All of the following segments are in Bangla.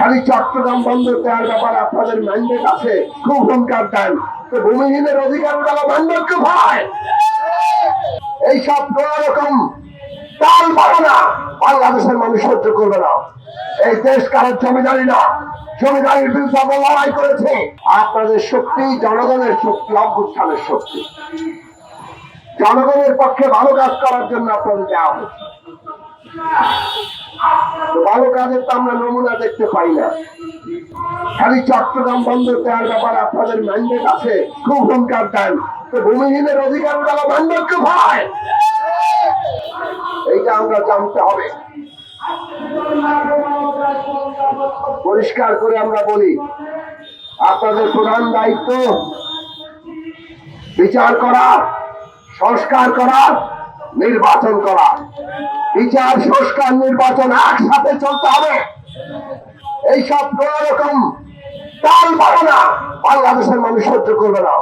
খালি চট্টগ্রাম বন্দর দেওয়ার ব্যাপারে আপনাদের ম্যান্ডেট আছে, খুব হুঙ্কার দেন। তো ভূমিহীনের অধিকার তারা ম্যান্ডেট কোথায়? এইসব কোন রকম তাল বাড়ানা বাংলাদেশের মানুষ সহ্য করবে না। এই দেশ কারোর জমিদারি না, জমিদারির বিরুদ্ধে আমরা লড়াই করেছে। আপনাদের শক্তি জনগণের শক্তি, অভ্যুত্থানের শক্তি, জনগণের পক্ষে ভালো কাজ করার জন্য আপনাদের দেওয়া হয়েছে। ভালো কাজের তো আমরা নমুনা দেখতে পাই না। খালি চট্টগ্রাম বন্দর দেওয়ার ব্যাপারে আপনাদের ম্যান্ডেট আছে, খুব হুঙ্কার দেন। তো ভূমিহীনের অধিকার তারা ম্যান্ডেট কোথায়? এইটা আমরা জানতে হবে। পরিষ্কার করে আমরা বলি, আপনাদের প্রধান দায়িত্ব বিচার করা, সংস্কার করা, নির্বাচন করা। বিচার, সংস্কার, নির্বাচন একসাথে চলতে হবে। এইসব কোন রকম তাল বাড়ানা বাংলাদেশের মানুষ সহ্য করবে না।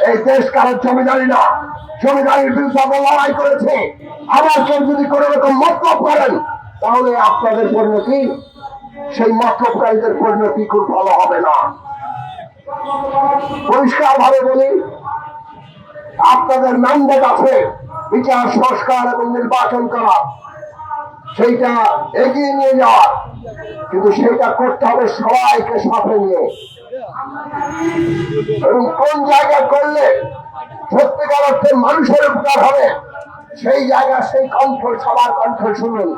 এই দেশ কারোর জমিদারি না, জমিদারির বিরুদ্ধে আমরা লড়াই করেছে। আবার কেউ যদি কোন রকম মতলব করেন, তাহলে আপনাদের পরিণতি, সেই মতলবকারীদের পরিণতি খুব ভালো হবে না। পরিষ্কার ভাবে বলি, আপনাদের ম্যান্ডেট আছে বিচার, সংস্কার এবং নির্বাচন করা, সেইটা এগিয়ে নিয়ে যাওয়া, কিন্তু সেটা করতে হবে সবাইকে সাথে নিয়ে। এবং কোন জায়গায় করলে সত্যিকার অর্থে মানুষের উপকার হবে, সেই জায়গা, সেই কণ্ঠ, সবার কণ্ঠ শুনুন।